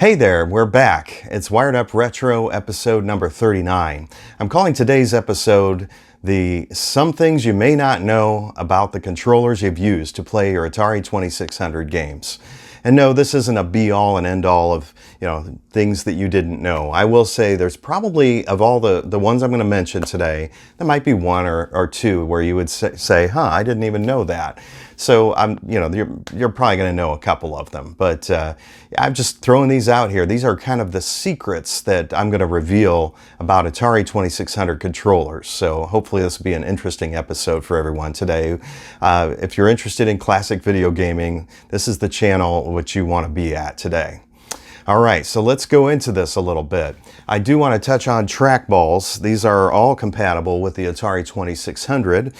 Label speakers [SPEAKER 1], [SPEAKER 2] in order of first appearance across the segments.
[SPEAKER 1] Hey there, we're back. It's Wired Up Retro episode number 39. I'm calling today's episode the Some Things You May Not Know About the Controllers You've Used to Play Your Atari 2600 games. And no, this isn't a be-all and end-all of, things that you didn't know. I will say there's probably, of all the ones I'm going to mention today, there might be one or two where you would say, I didn't even know that. So you're probably going to know a couple of them, but I'm just throwing these out here. These are kind of the secrets that I'm going to reveal about Atari 2600 controllers. So hopefully this will be an interesting episode for everyone today. If you're interested in classic video gaming, this is the channel which you want to be at today. All right, so let's go into this a little bit. I do want to touch on Trakballs. These are all compatible with the Atari 2600.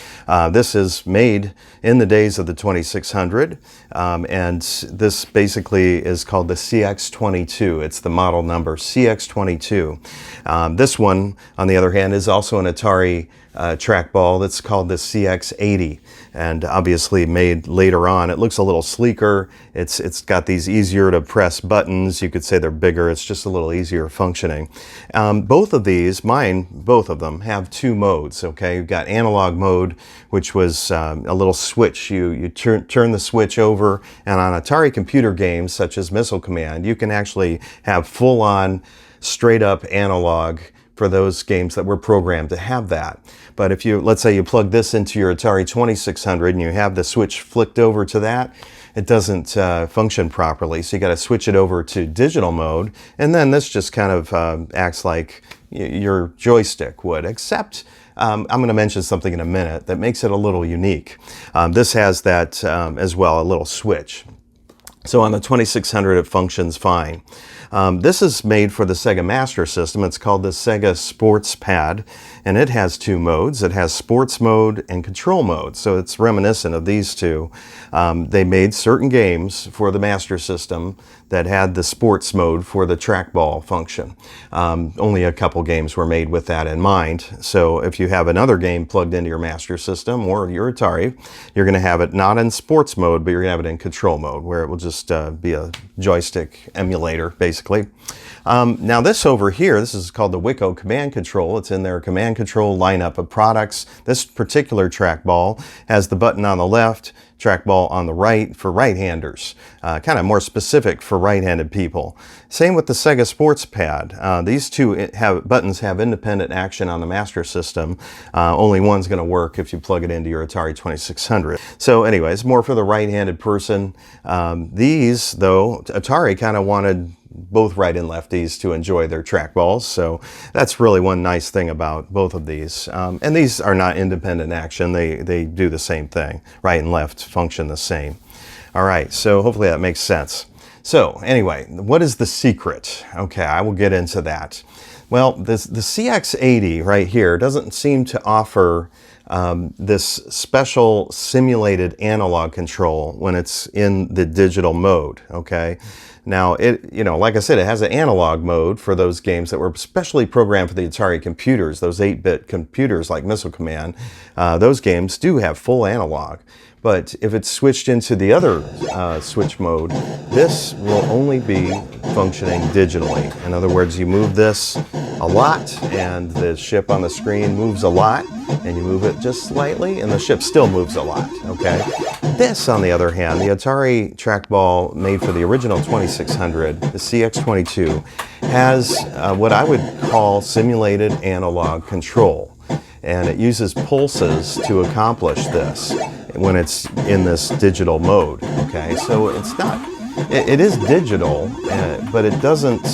[SPEAKER 1] This is made in the days of the 2600, and this basically is called the CX22. It's the model number CX22. This one, on the other hand, is also an Atari Trakball that's called the CX80, and obviously made later on. It looks a little sleeker. It's got these easier to press buttons. You could say they're bigger. It's just a little easier functioning. Both of these, both of them, have two modes. Okay, you've got analog mode, which was a little switch. You turn the switch over, and on Atari computer games such as Missile Command, you can actually have full-on, straight-up analog for those games that were programmed to have that. But if let's say you plug this into your Atari 2600 and you have the switch flicked over to that, it doesn't function properly. So you got to switch it over to digital mode, and then this just kind of acts like your joystick would, except I'm going to mention something in a minute that makes it a little unique. This has that as well, a little switch. So on the 2600 it functions fine. This is made for the Sega Master System. It's called the Sega Sports Pad, and it has two modes. It has sports mode and control mode, so it's reminiscent of these two. They made certain games for the Master System that had the sports mode for the trackball function. Only a couple games were made with that in mind. So if you have another game plugged into your Master System or your Atari, you're going to have it not in sports mode, but you're going to have it in control mode, where it will just be a joystick emulator, basically. Now this over here, this is called the Wiko Command Control. It's in their Command Control lineup of products. This particular trackball has the button on the left, trackball on the right for right-handers, kind of more specific for right-handed people. Same with the Sega Sports Pad. These two buttons have independent action on the Master System. Only one's going to work if you plug it into your Atari 2600. So anyways, more for the right-handed person. These, though, Atari kind of wanted both right and lefties to enjoy their trackballs, so that's really one nice thing about both of these. And these are not independent action. They do the same thing. Right and left function the same. All right, so hopefully that makes sense. So anyway, what is the secret? Okay, I will get into that. Well, the CX80 right here doesn't seem to offer this special simulated analog control when it's in the digital mode, okay? Now, like I said, it has an analog mode for those games that were specially programmed for the Atari computers, those 8-bit computers like Missile Command. Those games do have full analog. But if it's switched into the other switch mode, this will only be functioning digitally. In other words, you move this a lot, and the ship on the screen moves a lot, and you move it just slightly, and the ship still moves a lot, okay? This, on the other hand, the Atari Trakball made for the original 2600, the CX22, has what I would call simulated analog control. And it uses pulses to accomplish this when it's in this digital mode, okay? So it's not, it is digital, but it doesn't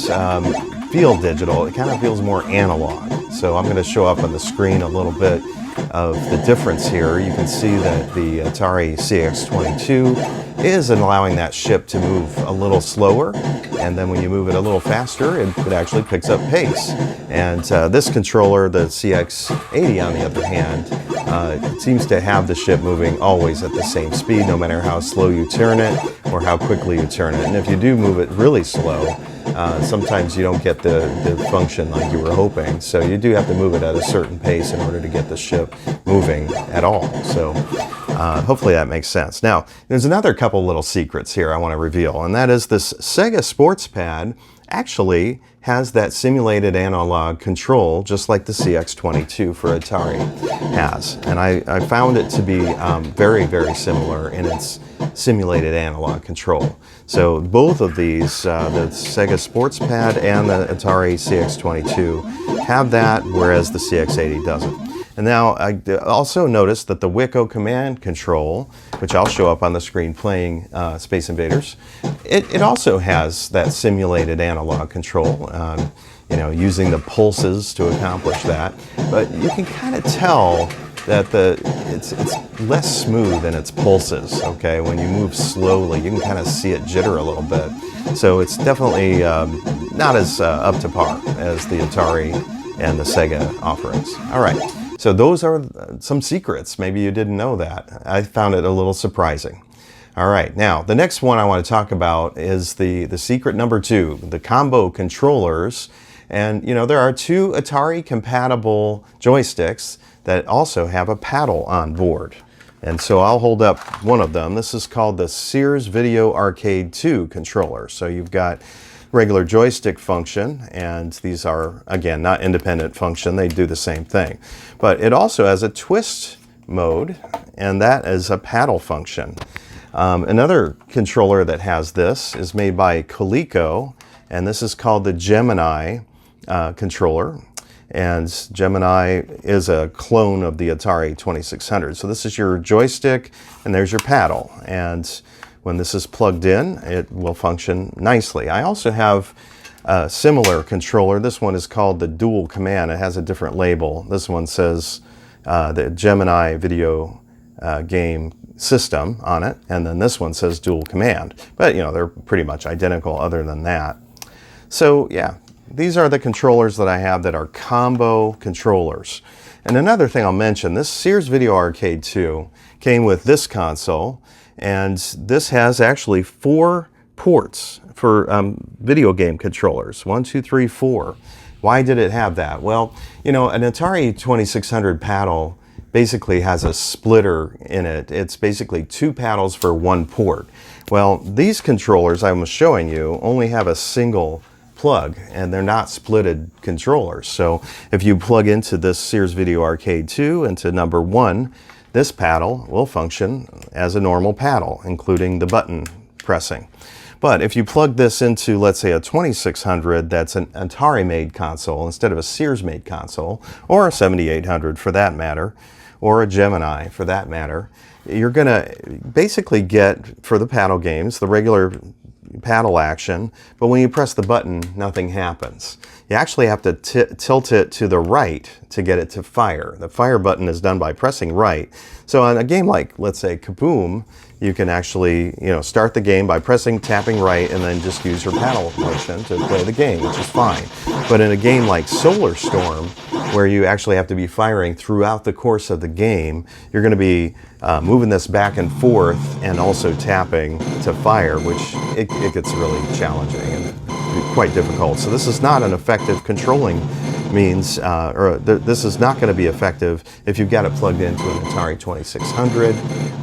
[SPEAKER 1] feel digital. It kind of feels more analog. So I'm going to show up on the screen a little bit of the difference here. You can see that the Atari CX22 is allowing that ship to move a little slower, and then when you move it a little faster, it actually picks up pace. And this controller, the CX80 on the other hand, it seems to have the ship moving always at the same speed, no matter how slow you turn it or how quickly you turn it. And if you do move it really slow, sometimes you don't get the function like you were hoping. So you do have to move it at a certain pace in order to get the ship moving at all. So hopefully that makes sense. Now, there's another couple little secrets here I want to reveal, and that is this Sega Sports Pad actually has that simulated analog control, just like the CX22 for Atari has. And I found it to be very, very similar in its simulated analog control. So both of these, the Sega Sports Pad and the Atari CX22, have that, whereas the CX80 doesn't. And now I also noticed that the Wiko command control, which I'll show up on the screen playing Space Invaders, it also has that simulated analog control, you know, using the pulses to accomplish that. But you can kind of tell that it's less smooth in its pulses, okay? When you move slowly, you can kind of see it jitter a little bit. So it's definitely not as up to par as the Atari and the Sega offerings. All right. So those are some secrets. Maybe you didn't know that. I found it a little surprising. All right, now the next one I want to talk about is the secret number 2, the combo controllers. And you know, there are 2 Atari compatible joysticks that also have a paddle on board. And so I'll hold up one of them. This is called the Sears Video Arcade 2 controller. So you've got regular joystick function, and these are, again, not independent function. They do the same thing. But it also has a twist mode, and that is a paddle function. Another controller that has this is made by Coleco, and this is called the Gemini controller. And Gemini is a clone of the Atari 2600. So this is your joystick, and there's your paddle. And when this is plugged in, it will function nicely. I also have a similar controller. This one is called the Dual Command. It has a different label. This one says the Gemini Video Game System on it, and then this one says Dual Command. But you know, they're pretty much identical other than that. So yeah, these are the controllers that I have that are combo controllers. And another thing I'll mention, this Sears Video Arcade 2 came with this console, and this has actually 4 ports for video game controllers. 1, 2, 3, 4. Why did it have that? Well, you know, an Atari 2600 paddle basically has a splitter in it. It's basically 2 paddles for 1 port. Well, these controllers I was showing you only have a single plug, and they're not splitted controllers. So if you plug into this Sears Video Arcade 2 into number 1, this paddle will function as a normal paddle, including the button pressing. But if you plug this into, let's say, a 2600 that's an Atari-made console instead of a Sears-made console, or a 7800 for that matter, or a Gemini for that matter, you're going to basically get, for the paddle games, the regular paddle action, but when you press the button, nothing happens. You actually have to tilt it to the right to get it to fire. The fire button is done by pressing right. So on a game like, let's say, Kaboom, you can actually, you know, start the game by tapping right, and then just use your paddle motion to play the game, which is fine. But in a game like Solar Storm, where you actually have to be firing throughout the course of the game, you're going to be moving this back and forth and also tapping to fire, which it gets really challenging and quite difficult. So this is not an effective controlling means, this is not going to be effective if you've got it plugged into an Atari 2600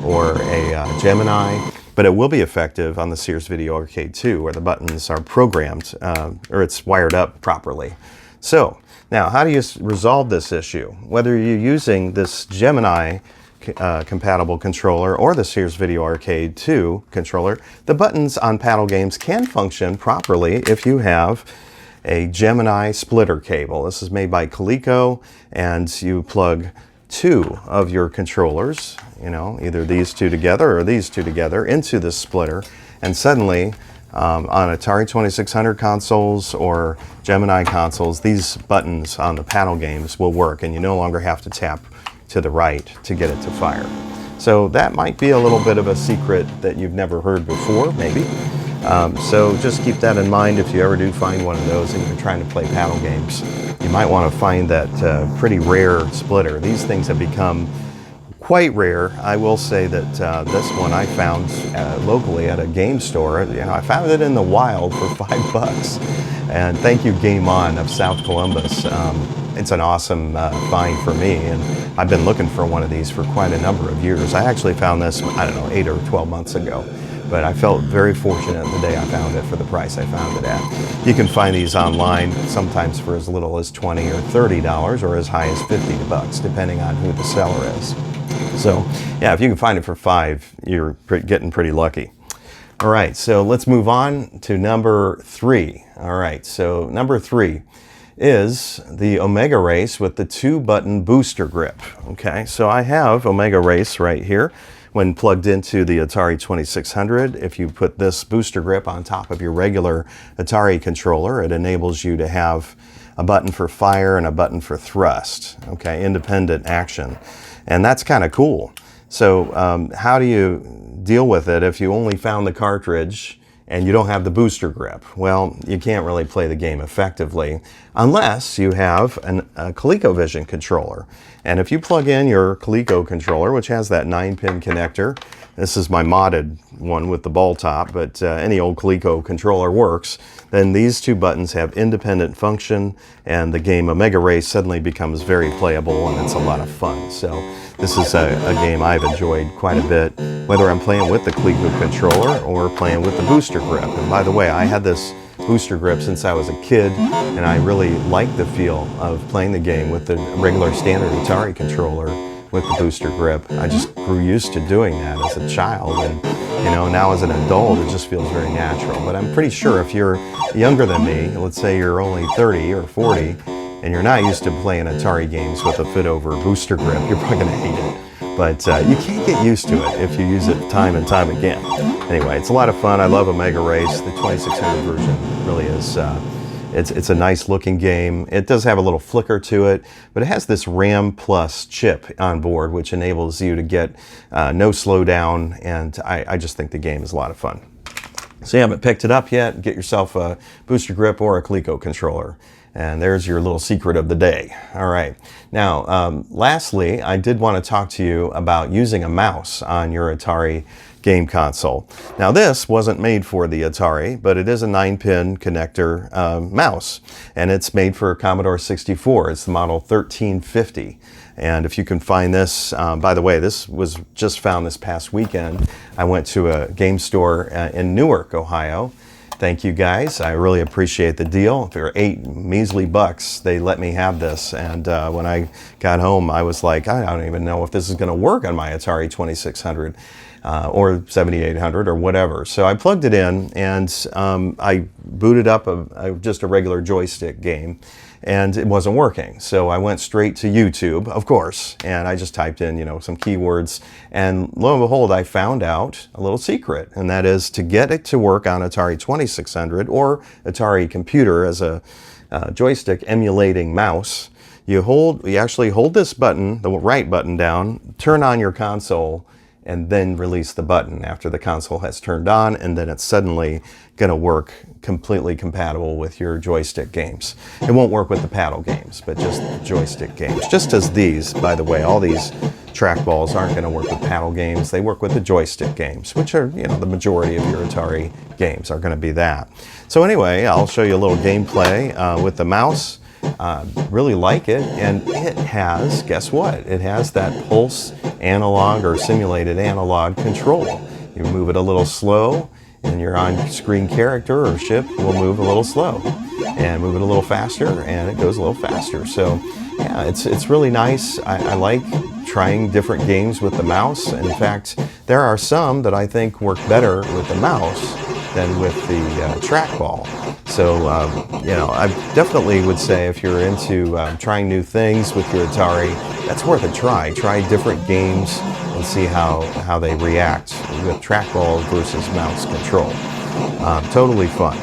[SPEAKER 1] or a Gemini, but it will be effective on the Sears Video Arcade 2, where the buttons are programmed, or it's wired up properly. So now, how do you resolve this issue? Whether you're using this Gemini compatible controller or the Sears Video Arcade 2 controller, the buttons on paddle games can function properly if you have a Gemini splitter cable. This is made by Coleco, and you plug 2 of your controllers, you know, either these 2 together or these 2 together, into this splitter, and suddenly on Atari 2600 consoles or Gemini consoles, these buttons on the paddle games will work, and you no longer have to tap to the right to get it to fire. So that might be a little bit of a secret that you've never heard before, maybe. So just keep that in mind if you ever do find one of those and you're trying to play paddle games. You might want to find that pretty rare splitter. These things have become quite rare. I will say that this one I found locally at a game store. You know, I found it in the wild for $5. And thank you, Game On of South Columbus. It's an awesome find for me, and I've been looking for one of these for quite a number of years. I actually found this, I don't know, 8 or 12 months ago. but I felt very fortunate the day I found it for the price I found it at. You can find these online, sometimes for as little as $20 or $30, or as high as $50, depending on who the seller is. So yeah, if you can find it for $5, you're getting pretty lucky. All right, so let's move on to number 3. All right, so number 3 is the Omega Race with the 2-button booster grip. Okay, so I have Omega Race right here. When plugged into the Atari 2600, if you put this booster grip on top of your regular Atari controller, it enables you to have a button for fire and a button for thrust. Okay, independent action. And that's kind of cool. So how do you deal with it if you only found the cartridge and you don't have the booster grip? Well, you can't really play the game effectively unless you have a ColecoVision controller. And if you plug in your Coleco controller, which has that 9-pin connector, this is my modded one with the ball top, but any old Coleco controller works, then these 2 buttons have independent function, and the game Omega Race suddenly becomes very playable, and it's a lot of fun. So this is a game I've enjoyed quite a bit, whether I'm playing with the Coleco controller or playing with the booster grip. And by the way, I had this booster grip since I was a kid, and I really like the feel of playing the game with the regular standard Atari controller with the booster grip. I just grew used to doing that as a child, and now as an adult it just feels very natural. But I'm pretty sure if you're younger than me, let's say you're only 30 or 40, and you're not used to playing Atari games with a fit-over booster grip, you're probably going to hate it. But you can't get used to it if you use it time and time again. Anyway, it's a lot of fun. I love Omega Race. The 2600 version really is, it's a nice looking game. It does have a little flicker to it, but it has this RAM Plus chip on board, which enables you to get no slowdown, and I just think the game is a lot of fun. So you haven't picked it up yet, get yourself a booster grip or a Coleco controller. And there's your little secret of the day. All right. Now, lastly, I did want to talk to you about using a mouse on your Atari game console. Now, this wasn't made for the Atari, but it is a 9-pin connector mouse, and it's made for Commodore 64. It's the model 1350. And if you can find this, by the way, this was just found this past weekend. I went to a game store in Newark, Ohio. Thank you guys. I really appreciate the deal. For $8 measly bucks, they let me have this. And when I got home, I was like, I don't even know if this is going to work on my Atari 2600 or 7800 or whatever. So I plugged it in, and I booted up just a regular joystick game, and it wasn't working. So I went straight to YouTube, of course, and I just typed in, some keywords, and lo and behold, I found out a little secret, and that is to get it to work on Atari 2600 or Atari computer as a joystick emulating mouse. You actually hold this button, the right button down, turn on your console, and then release the button after the console has turned on, and then it's suddenly going to work completely compatible with your joystick games. It won't work with the paddle games, but just the joystick games. Just as these, by the way, all these Trakballs aren't going to work with paddle games. They work with the joystick games, which are, the majority of your Atari games are going to be that. So anyway, I'll show you a little gameplay with the mouse. Really like it, and it has, guess what? It has that pulse analog or simulated analog control. You move it a little slow, and your on-screen character or ship will move a little slow, and move it a little faster, and it goes a little faster. So yeah, it's really nice. I like trying different games with the mouse. In fact, there are some that I think work better with the mouse than with the trackball. So, I definitely would say if you're into trying new things with your Atari, that's worth a try. Try different games and see how they react with trackball versus mouse control. Totally fun.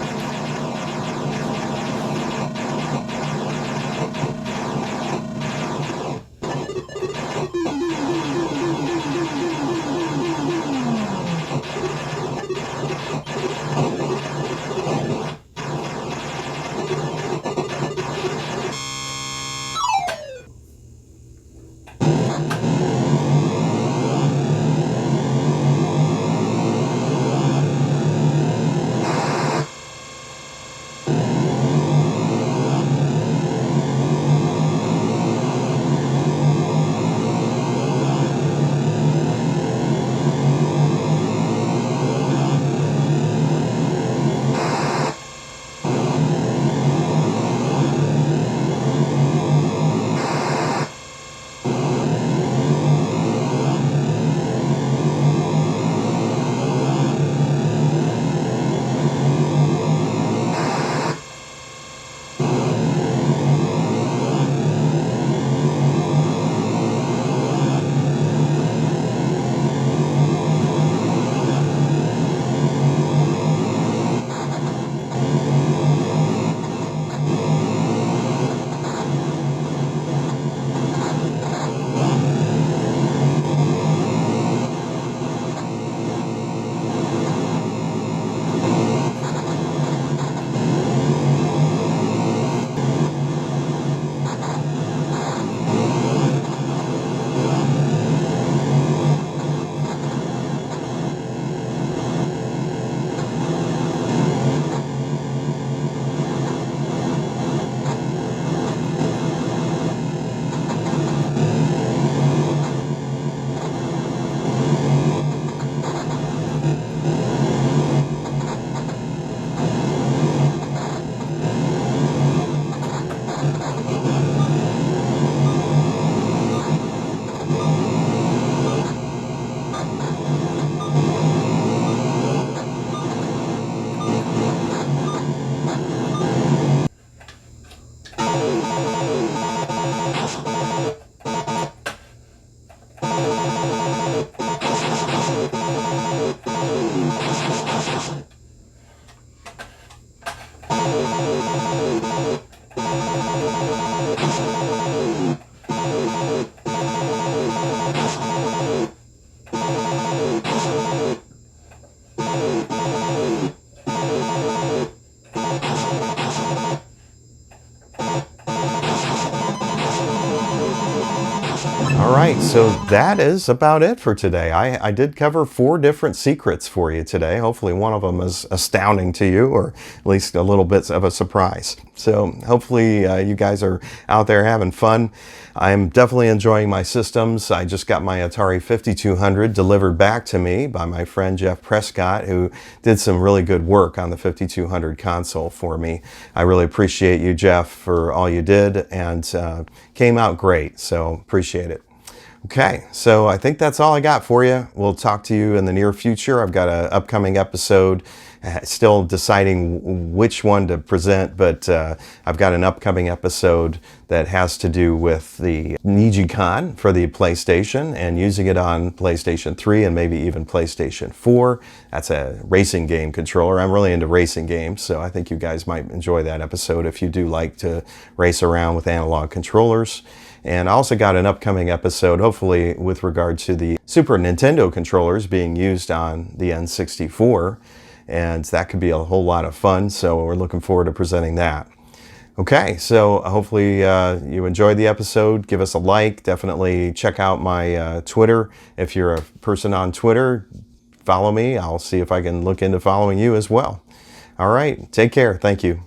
[SPEAKER 1] so that is about it for today. I did cover 4 different secrets for you today. Hopefully one of them is astounding to you, or at least a little bit of a surprise. So hopefully you guys are out there having fun. I'm definitely enjoying my systems. I just got my Atari 5200 delivered back to me by my friend Jeff Prescott, who did some really good work on the 5200 console for me. I really appreciate you, Jeff, for all you did, and came out great, so appreciate it. Okay, so I think that's all I got for you. We'll talk to you in the near future. I've got an upcoming episode, still deciding which one to present, but I've got an upcoming episode that has to do with the Nijicon for the PlayStation and using it on PlayStation 3 and maybe even PlayStation 4. That's a racing game controller. I'm really into racing games, so I think you guys might enjoy that episode if you do like to race around with analog controllers. And I also got an upcoming episode, hopefully with regard to the Super Nintendo controllers being used on the N64. And that could be a whole lot of fun, so we're looking forward to presenting that. Okay, so hopefully you enjoyed the episode. Give us a like. Definitely check out my Twitter. If you're a person on Twitter, follow me. I'll see if I can look into following you as well. All right, take care. Thank you.